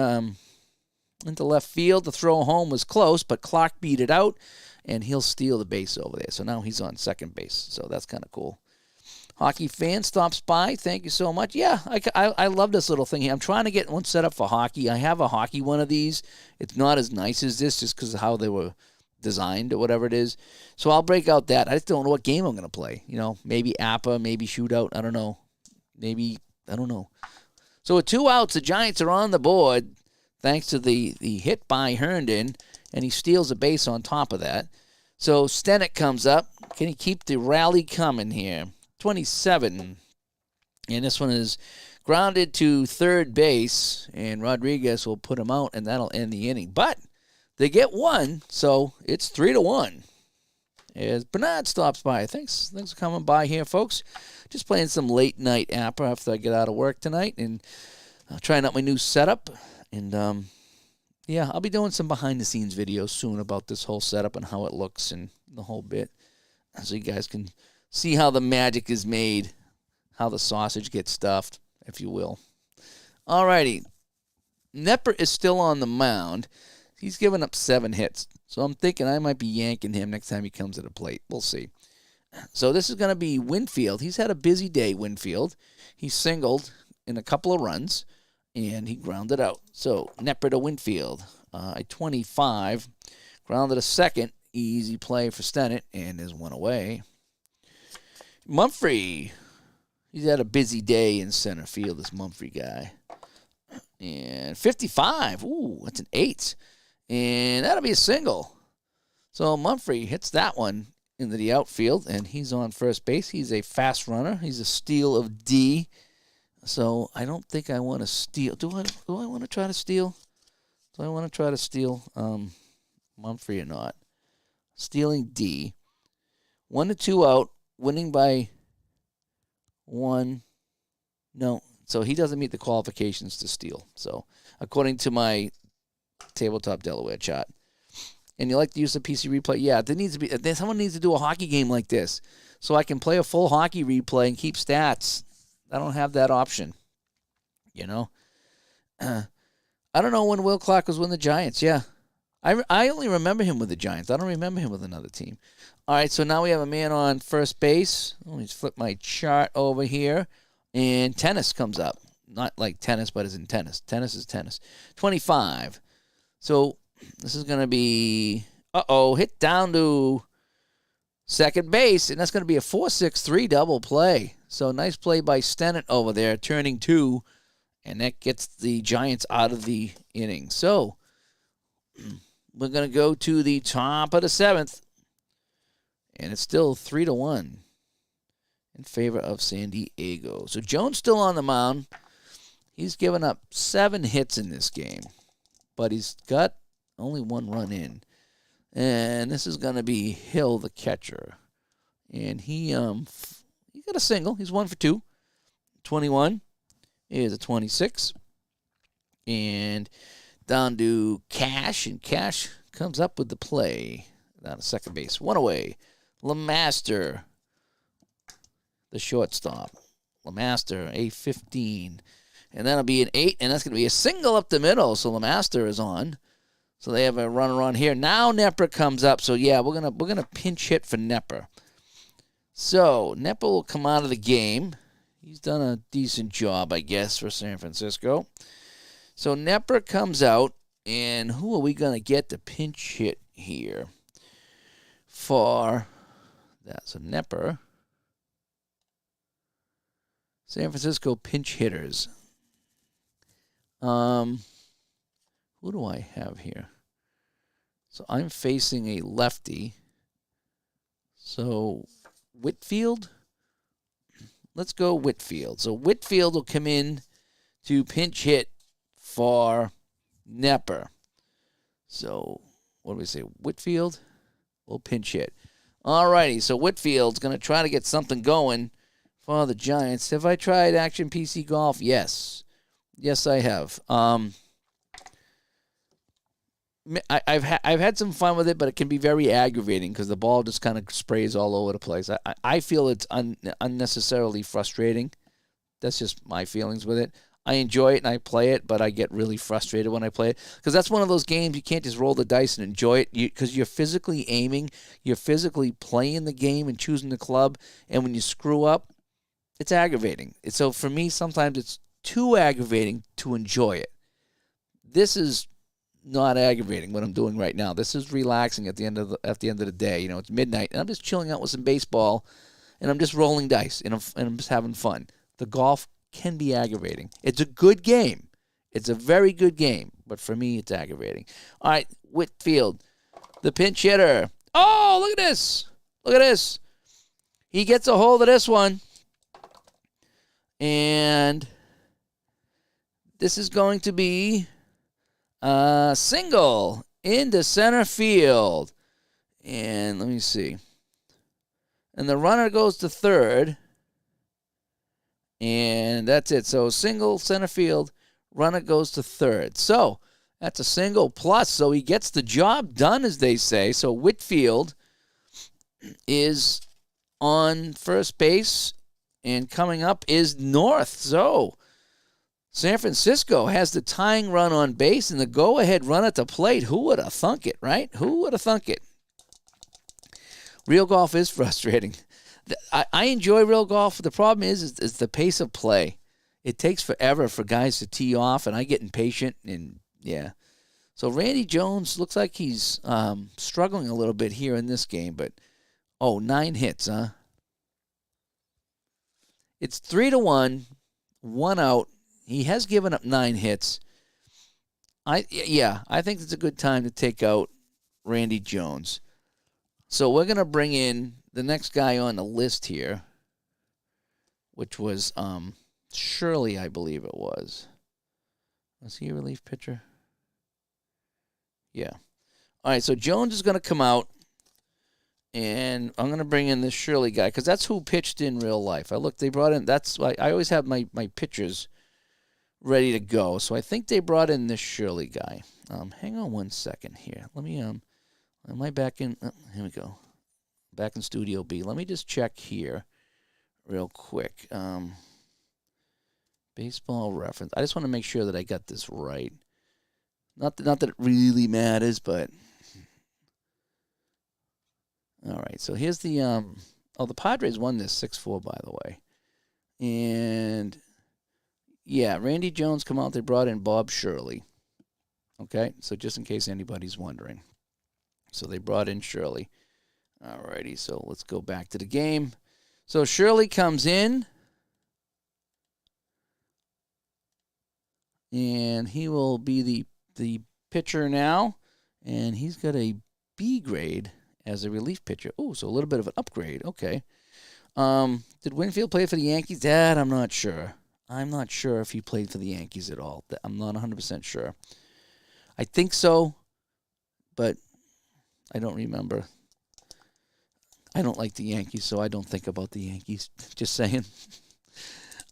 into left field. The throw home was close, but Clark beat it out, and he'll steal the base over there. So now he's on second base. So that's kind of cool. Hockey fan stops by. Thank you so much. Yeah, I love this little thing here. I'm trying to get one set up for hockey. I have a hockey one of these. It's not as nice as this just because of how they were designed or whatever it is. So I'll break out that. I just don't know what game I'm going to play. Maybe APBA, maybe shootout. I don't know. I don't know. So with 2 outs, the Giants are on the board thanks to the hit by Herndon, and he steals a base on top of that. So Stennett comes up. Can he keep the rally coming here? 27. And this one is grounded to third base, and Rodriguez will put him out, and that'll end the inning. But they get one, so it's 3-1. As Bernard stops by. Thanks for coming by here, folks. Just playing some late night APBA after I get out of work tonight, and trying out my new setup. And I'll be doing some behind the scenes videos soon about this whole setup and how it looks and the whole bit, so you guys can see how the magic is made, how the sausage gets stuffed, if you will. All righty. Nepper is still on the mound. He's given up 7 hits. So I'm thinking I might be yanking him next time he comes to the plate. We'll see. So this is going to be Winfield. He's had a busy day, Winfield. He singled in a couple of runs, and he grounded out. So Nepper to Winfield. At 25, grounded a second. Easy play for Stennett, and there's one away. Mumphrey. He's had a busy day in center field, this Mumphrey guy. And 55. Ooh, that's an 8. And that'll be a single. So Mumphrey hits that one into the outfield, and he's on first base. He's a fast runner. He's a steal of D. So I don't think I want to steal. Do I want to try to steal? Do I want to try to steal Mumphrey or not? Stealing D. 1-2 out, winning by 1. No. So he doesn't meet the qualifications to steal. So according to my Tabletop Delaware chart. And you like to use the PC replay? Yeah, someone needs to do a hockey game like this so I can play a full hockey replay and keep stats. I don't have that option. I don't know when Will Clark was with the Giants. Yeah. I only remember him with the Giants. I don't remember him with another team. All right, so now we have a man on first base. Let me just flip my chart over here. And tennis comes up. Not like tennis, but as in tennis. Tennis is tennis. 25. So this is going to be, hit down to second base, and that's going to be a 4-6-3 double play. So nice play by Stennett over there, turning 2, and that gets the Giants out of the inning. So we're going to go to the top of the 7th, and it's still 3-1 in favor of San Diego. So Jones still on the mound. He's given up 7 hits in this game, but he's got only 1 run in. And this is going to be Hill, the catcher. And he got a single. He's 1 for 2. 21 is a 26. And down to Cash, and Cash comes up with the play. Down to second base. 1 away. LeMaster, the shortstop. LeMaster, a 15. And that'll be an 8, and that's going to be a single up the middle. So LeMaster is on. So they have a runner on here. Now Nepper comes up. So yeah, we're gonna pinch hit for Nepper. So Nepper will come out of the game. He's done a decent job, I guess, for San Francisco. So Nepper comes out, and who are we gonna get to pinch hit here for that? So Nepper, San Francisco pinch hitters. Who do I have here? So I'm facing a lefty. So Whitfield? Let's go Whitfield. So Whitfield will come in to pinch hit for Nepper. So what do we say? Whitfield will pinch hit. All righty. So Whitfield's going to try to get something going for the Giants. Have I tried Action PC Golf? Yes. Yes, I have. I've had some fun with it, but it can be very aggravating because the ball just kind of sprays all over the place. I feel it's unnecessarily frustrating. That's just my feelings with it. I enjoy it and I play it, but I get really frustrated when I play it because that's one of those games you can't just roll the dice and enjoy it because you're physically aiming, you're physically playing the game and choosing the club, and when you screw up, it's aggravating. So for me, sometimes it's too aggravating to enjoy it. This is not aggravating what I'm doing right now. This is relaxing at the end of the day. You know, it's midnight and I'm just chilling out with some baseball and I'm just rolling dice and I'm just having fun. The golf can be aggravating. It's a good game. It's a very good game, but for me it's aggravating. All right, Whitfield, the pinch hitter. Oh, look at this. Look at this. He gets a hold of this one. And this is going to be a single into center field. And let me see. And the runner goes to third. And that's it. So single center field, runner goes to third. So that's a single plus. So he gets the job done, as they say. So Whitfield is on first base. And coming up is North. So San Francisco has the tying run on base and the go-ahead run at the plate. Who would have thunk it, right? Who would have thunk it? Real golf is frustrating. I enjoy real golf. The problem is the pace of play. It takes forever for guys to tee off, and I get impatient. And yeah, so Randy Jones looks like he's struggling a little bit here in this game. But 9 hits, huh? It's 3-1, 1 out. He has given up 9 hits. I think it's a good time to take out Randy Jones. So we're gonna bring in the next guy on the list here, which was Shirley, I believe it was. Was he a relief pitcher? Yeah. All right, so Jones is going to come out, and I'm going to bring in this Shirley guy because that's who pitched in real life. They brought in, that's why I always have my pitchers ready to go. So I think they brought in this Shirley guy. Hang on one second here. Let me, am I back in, here we go. Back in Studio B. Let me just check here real quick. Baseball reference. I just want to make sure that I got this right. Not that it really matters, but all right. So here's the the Padres won this 6-4, by the way. And yeah, Randy Jones come out. They brought in Bob Shirley. Okay, so just in case anybody's wondering. So they brought in Shirley. All righty, so let's go back to the game. So Shirley comes in. And he will be the pitcher now. And he's got a B grade as a relief pitcher. Oh, so a little bit of an upgrade. Okay. Did Winfield play for the Yankees? That I'm not sure. I'm not sure if he played for the Yankees at all. I'm not 100% sure. I think so, but I don't remember. I don't like the Yankees, so I don't think about the Yankees. Just saying.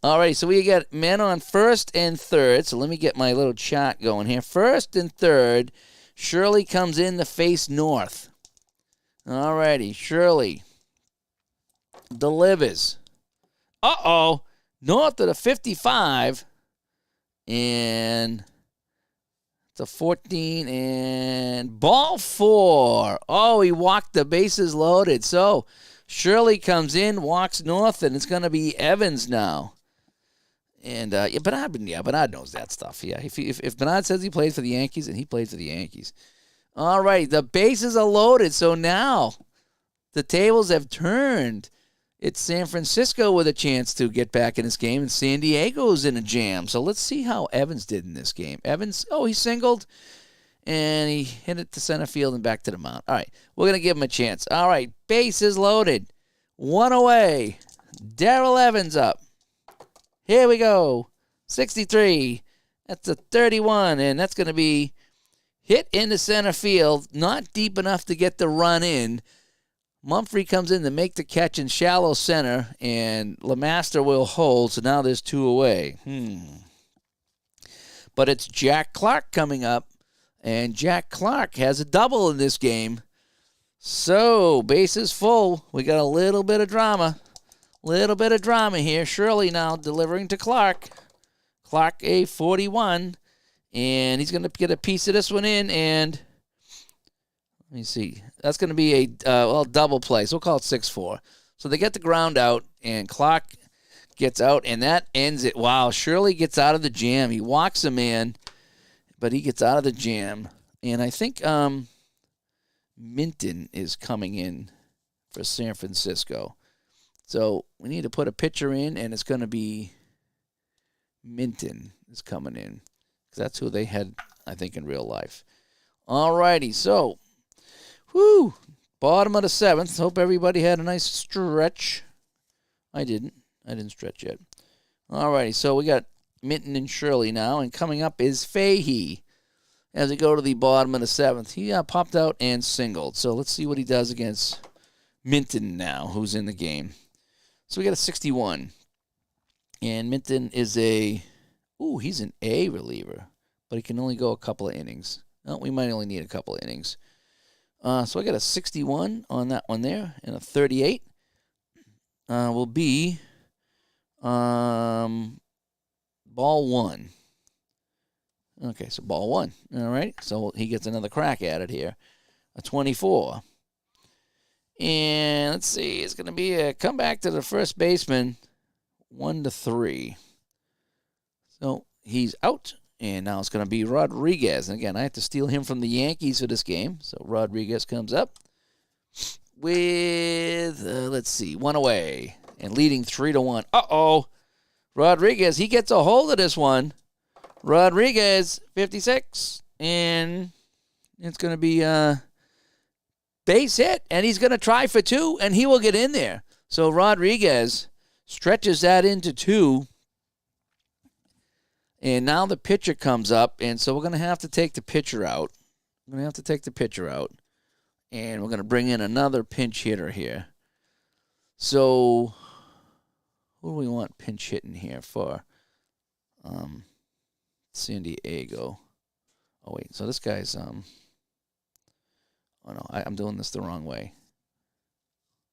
All right, so we got men on first and third. So let me get my little chart going here. First and third, Shirley comes in to face North. All righty, Shirley delivers. North at a 55. And it's a 14 and ball 4. Oh, he walked the bases loaded. So Shirley comes in, walks North, and it's going to be Evans now. And Bernard knows that stuff. Yeah, if Bernard says he played for the Yankees, and he played for the Yankees. All right, the bases are loaded. So now the tables have turned, It's San Francisco with a chance to get back in this game, and San Diego's in a jam. So let's see how Evans did in this game. Evans, he singled, and he hit it to center field and back to the mound. All right, we're going to give him a chance. All right, bases loaded. One away. Darrell Evans up. Here we go. 63. That's a 31, and that's going to be hit into center field. Not deep enough to get the run in. Mumphrey comes in to make the catch in shallow center, and LeMaster will hold, so now there's 2 away. But it's Jack Clark coming up, and Jack Clark has a double in this game. So, bases full. We got a little bit of drama. Here. Shirley now delivering to Clark. Clark, a 41, and he's going to get a piece of this one in, and let me see. That's going to be a double play, so we'll call it 6-4. So they get the ground out, and Clark gets out, and that ends it. Wow, Shirley gets out of the jam. He walks a man, but he gets out of the jam. And I think Minton is coming in for San Francisco. So we need to put a pitcher in, and it's going to be Minton is coming in, because that's who they had, I think, in real life. All righty, so bottom of the 7th. Hope everybody had a nice stretch. I didn't stretch yet. All righty, so we got Minton and Shirley now, and coming up is Fahey as we go to the bottom of the 7th. He popped out and singled, so let's see what he does against Minton now, who's in the game. So we got a 61, and Minton is he's an A reliever, but he can only go a couple of innings. No, we might only need a couple of innings. So I got a 61 on that one there, and a 38 will be ball 1. Okay, so ball 1. All right, so he gets another crack at it here. A 24. And let's see, it's going to be a comeback to the first baseman, 1-3. So he's out, and now it's going to be Rodriguez. And again, I have to steal him from the Yankees for this game. So Rodriguez comes up with, let's see, 1 away, and leading 3-1. Rodriguez, he gets a hold of this one. Rodriguez, 56, and it's going to be base hit, and he's going to try for 2, and he will get in there. So Rodriguez stretches that into 2, and now the pitcher comes up, and so we're going to have to take the pitcher out. And we're going to bring in another pinch hitter here. So who do we want pinch hitting here for? San Diego. Oh, wait, so this guy's I'm doing this the wrong way.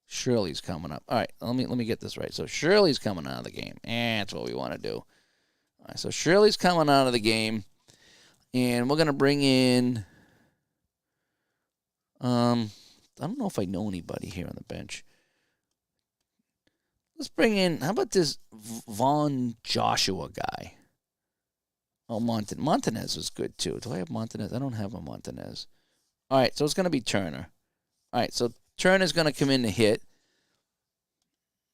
Shirley's coming up. All right, let me get this right. So Shirley's coming out of the game. That's what we want to do. All right, so Shirley's coming out of the game, and we're going to bring in, I don't know if I know anybody here on the bench. Let's bring in, how about this Vaughn Joshua guy? Oh, Montanez was good, too. Do I have Montanez? I don't have a Montanez. All right, so it's going to be Turner. All right, so Turner's going to come in to hit.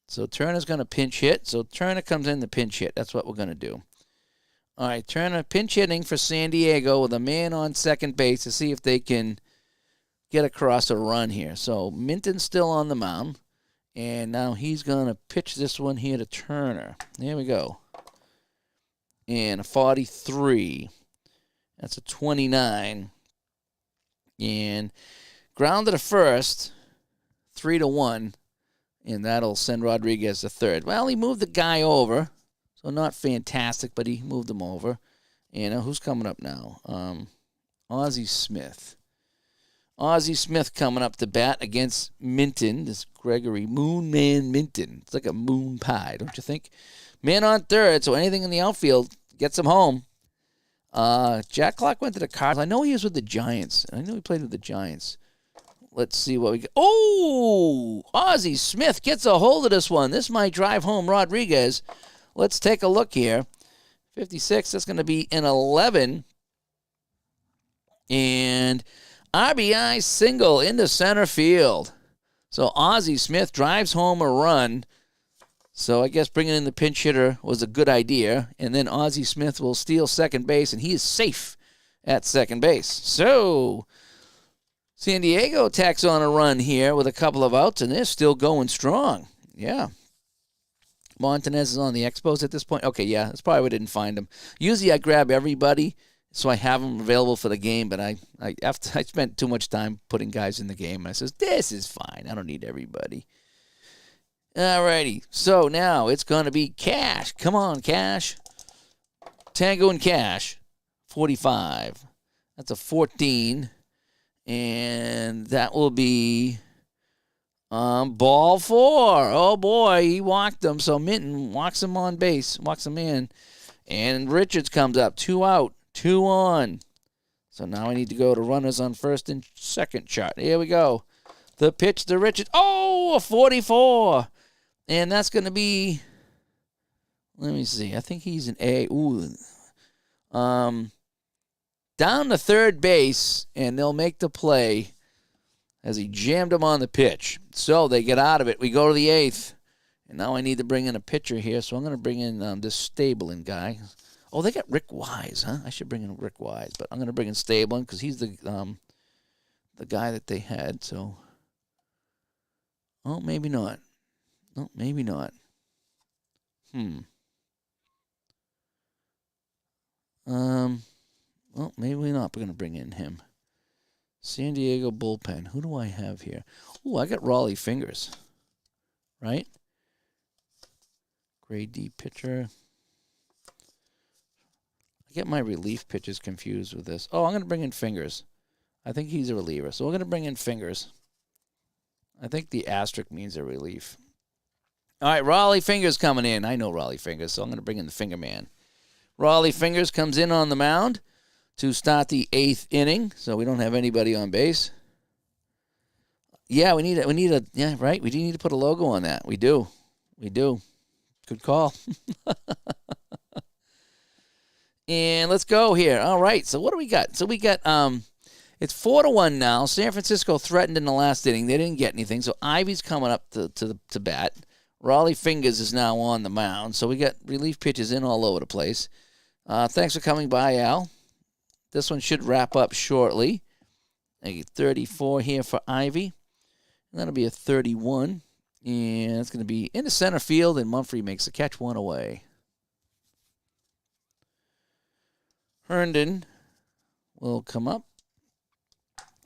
So Turner's going to pinch hit. So Turner comes in to pinch hit. That's what we're going to do. All right, Turner pinch hitting for San Diego with a man on second base to see if they can get across a run here. So Minton's still on the mound, and now he's going to pitch this one here to Turner. There we go. And a 43. That's a 29. And grounded to first, 3-1, and that'll send Rodriguez to third. Well, he moved the guy over, so not fantastic, but he moved him over. And who's coming up now? Ozzie Smith. Ozzie Smith coming up to bat against Minton, this Gregory Moonman Minton. It's like a moon pie, don't you think? Man on third, so anything in the outfield gets him home. Jack Clark went to the Cardinals. I know he was with the Giants. I know he played with the Giants. Let's see what we get. Oh, Ozzie Smith gets a hold of this one. This might drive home Rodriguez. Let's take a look here. 56, that's going to be an 11. And RBI single into center field. So Ozzie Smith drives home a run. So I guess bringing in the pinch hitter was a good idea. And then Ozzie Smith will steal second base, and he is safe at second base. So San Diego tacks on a run here with a couple of outs, and they're still going strong. Yeah. Montanez is on the Expos at this point. Okay, yeah, that's probably why I didn't find him. Usually I grab everybody so I have them available for the game, but I spent too much time putting guys in the game. And I says, this is fine. I don't need everybody. All righty. So now it's going to be Cash. Come on, Cash. Tango and Cash. 45. That's a 14. And that will be ball 4. Oh, boy, he walked him. So Minton walks him on base, walks him in. And Richards comes up. 2 out, 2 on. So now I need to go to runners on first and second chart. Here we go. The pitch to Richards. Oh, a 44. And that's going to be, let me see. I think he's an A. Ooh. Down to third base, and they'll make the play as he jammed him on the pitch. So they get out of it. We go to the 8th. And now I need to bring in a pitcher here, so I'm going to bring in this Stabling guy. Oh, they got Rick Wise, huh? I should bring in Rick Wise, but I'm going to bring in Stabling because he's the guy that they had. So, oh, maybe not. No, maybe not. Well, maybe we're not going to bring in him. San Diego bullpen. Who do I have here? Ooh, I got Raleigh Fingers. Right? Grade D pitcher. I get my relief pitches confused with this. Oh, I'm going to bring in Fingers. I think he's a reliever. So we're going to bring in Fingers. I think the asterisk means a relief. All right, Raleigh Fingers coming in. I know Raleigh Fingers, so I'm going to bring in the Finger Man. Raleigh Fingers comes in on the mound to start the 8th inning, so we don't have anybody on base. Yeah, we need a yeah, right? We do need to put a logo on that. We do. Good call. And let's go here. All right, so what do we got? So we got it's 4-1 now. San Francisco threatened in the last inning. They didn't get anything, so Ivy's coming up to bat. Raleigh Fingers is now on the mound, so we got relief pitches in all over the place. Thanks for coming by, Al. This one should wrap up shortly. A 34 here for Ivy. And that'll be a 31. And it's going to be into center field, and Mumphrey makes the catch, 1 away. Herndon will come up.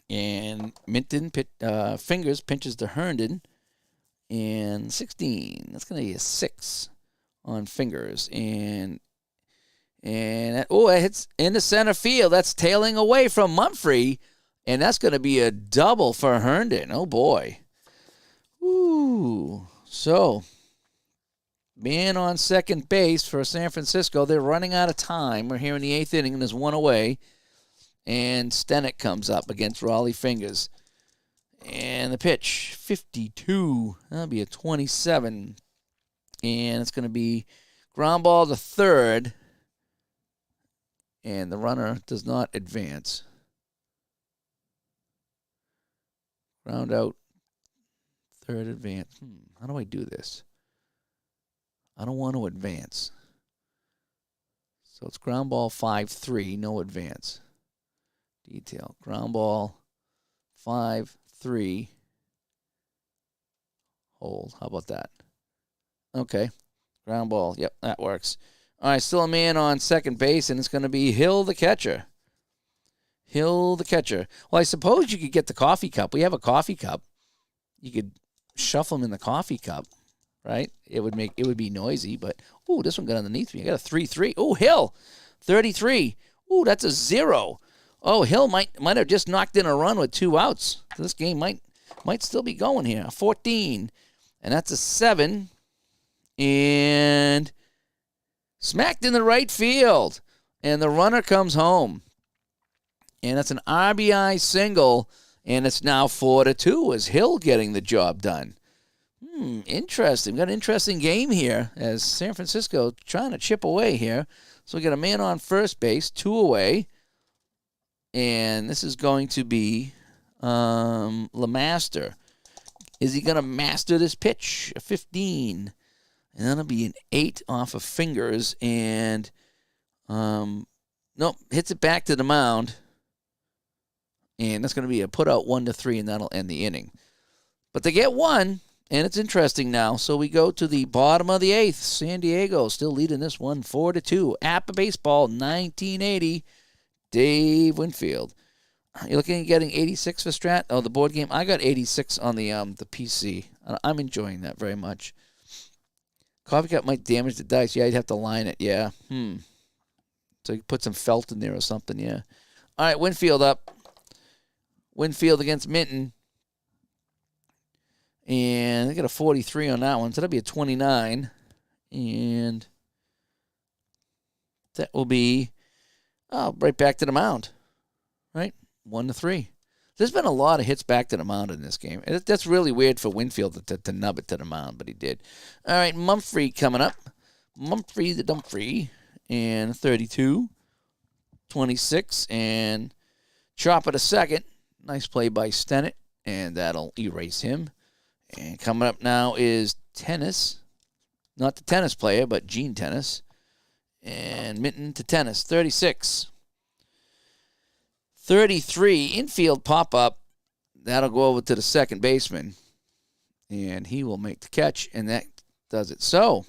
And Minton Fingers pinches to Herndon. And 16. That's going to be a 6 on Fingers. And it hits into center field. That's tailing away from Mumphrey. And that's going to be a double for Herndon. Oh, boy. Ooh. So, man on second base for San Francisco. They're running out of time. We're here in the 8th inning, and there's 1 away. And Stenick comes up against Raleigh Fingers. And the pitch, 52. That'll be a 27. And it's going to be ground ball to third. And the runner does not advance. Ground out, third advance. How do I do this? I don't want to advance. So it's ground ball 5-3, no advance. Detail. Ground ball 5-3. Hold. How about that? Okay. Ground ball. Yep, that works. All right, still a man on second base, and it's going to be Hill the catcher. Hill the catcher. Well, I suppose you could get the coffee cup. We have a coffee cup. You could shuffle them in the coffee cup, right? It would be noisy, but this one got underneath me. I got a 3-3. Oh, Hill, 33. That's a 0. Oh, Hill might have just knocked in a run with 2 outs. So this game might still be going here. 14, and that's a 7, and smacked in the right field, and the runner comes home. And that's an RBI single, and it's now 4-2 as Hill getting the job done. Interesting. We've got an interesting game here as San Francisco trying to chip away here. So we got a man on first base, 2 away. And this is going to be Lemaster Is he going to master this pitch? A 15. And that'll be an 8 off of Fingers. And, nope, hits it back to the mound. And that's going to be a put out 1-3, and that'll end the inning. But they get one, and it's interesting now. So we go to the bottom of the 8th. San Diego still leading this one 4-2. APBA Baseball 1980. Dave Winfield. You're looking at getting 86 for Strat? Oh, the board game. I got 86 on the PC. I'm enjoying that very much. Coffee cup might damage the dice. Yeah, you'd have to line it. Yeah. So you put some felt in there or something. Yeah. All right, Winfield up. Winfield against Minton. And they got a 43 on that one. So that'll be a 29. And that will be right back to the mound. Right? 1-3. There's been a lot of hits back to the mound in this game. That's really weird for Winfield to nub it to the mound, but he did. All right, Mumphrey coming up. Mumphrey the Dumphrey. And 32. 26. And Chopper to second. Nice play by Stennett. And that'll erase him. And coming up now is Tennis. Not the tennis player, but Gene Tennis. And Minton to Tennis. 36. 33, infield pop-up. That'll go over to the second baseman. And he will make the catch, and that does it. So,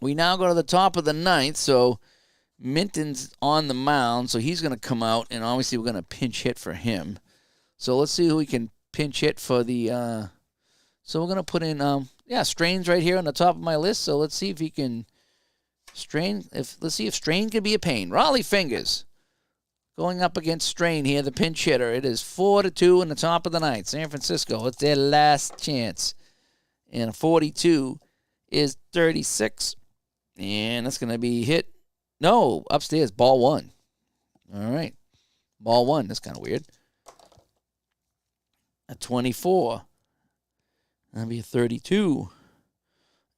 we now go to the top of the 9th. So, Minton's on the mound, so he's going to come out, and obviously we're going to pinch hit for him. So, let's see who we can pinch hit for the... So, we're going to put in... Strain's right here on the top of my list. So, let's see if he can... Let's see if Strain can be a pain. Raleigh Fingers. Going up against Strain here, the pinch hitter. It is 4-2 in the top of the 9th. San Francisco, it's their last chance. And a 42 is 36. And that's going to be hit. No, upstairs, ball 1. All right. Ball 1. That's kind of weird. A 24. That'll be a 32.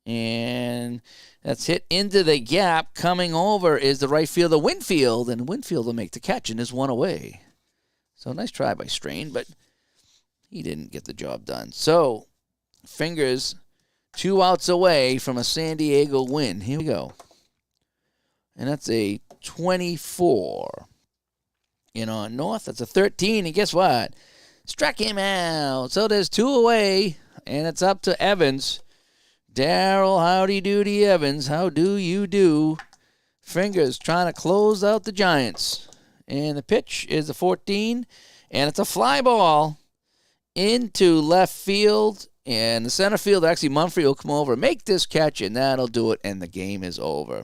And that's hit into the gap. Coming over is the right fielder, Winfield. And Winfield will make the catch and is one away. So nice try by Strain, but he didn't get the job done. So Fingers 2 outs away from a San Diego win. Here we go. And that's a 24. In on North, that's a 13. And guess what? Struck him out. So there's 2 away. And it's up to Evans. Darryl, howdy doody Evans. How do you do? Fingers trying to close out the Giants. And the pitch is a 14. And it's a fly ball into left field. And the center field, actually, Mumphrey will come over and make this catch. And that'll do it. And the game is over.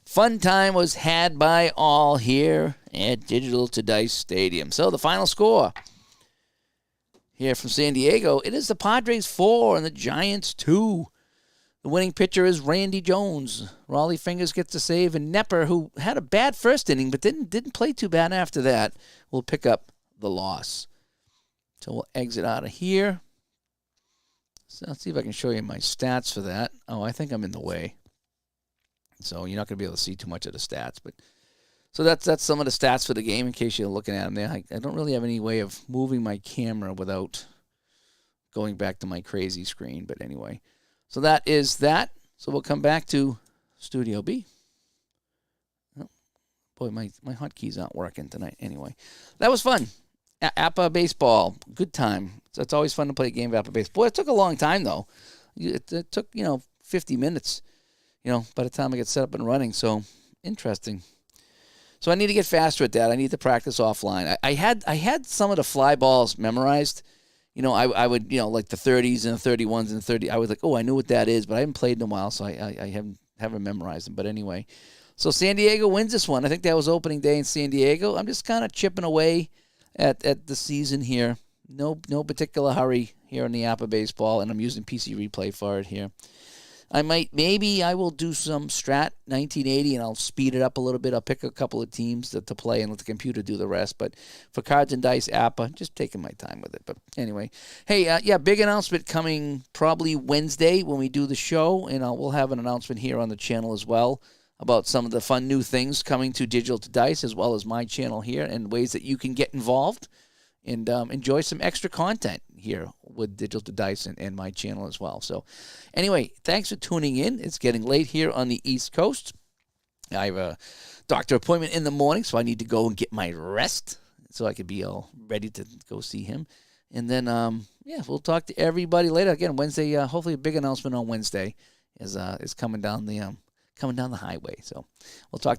Fun time was had by all here at Digital to Dice Stadium. So the final score here from San Diego, it is the Padres 4 and the Giants 2. The winning pitcher is Randy Jones. Raleigh Fingers gets the save, and Nepper, who had a bad first inning but didn't play too bad after that, will pick up the loss. So we'll exit out of here. So let's see if I can show you my stats for that. Oh, I think I'm in the way. So you're not going to be able to see too much of the stats. But so that's some of the stats for the game in case you're looking at them there. I don't really have any way of moving my camera without going back to my crazy screen. But anyway. So that is that. So we'll come back to Studio B. Oh, boy, my hotkeys aren't working tonight. Anyway, that was fun. APBA Baseball, good time. It's always fun to play a game of APBA Baseball. Boy, it took a long time, though. It took, 50 minutes, by the time I get set up and running. So, interesting. So I need to get faster at that. I need to practice offline. I had some of the fly balls memorized. I would, like the 30s and the 31s and the 30s. I was like, oh, I knew what that is, but I haven't played in a while, so I haven't memorized them. But anyway, so San Diego wins this one. I think that was opening day in San Diego. I'm just kind of chipping away at the season here. No particular hurry here in the APBA Baseball, and I'm using PC Replay for it here. Maybe I will do some Strat 1980, and I'll speed it up a little bit. I'll pick a couple of teams to play and let the computer do the rest. But for Cards and Dice APBA, just taking my time with it. But anyway, hey, big announcement coming probably Wednesday when we do the show, and we'll have an announcement here on the channel as well about some of the fun new things coming to Digital to Dice, as well as my channel here, and ways that you can get involved and enjoy some extra content. here with Digital to Dice and my channel as well. So anyway, thanks for tuning in. It's getting late here on the East Coast. I have a doctor appointment in the morning, so I need to go and get my rest so I could be all ready to go see him. And then, we'll talk to everybody later. Again, Wednesday, hopefully a big announcement on Wednesday is coming down the highway. So we'll talk to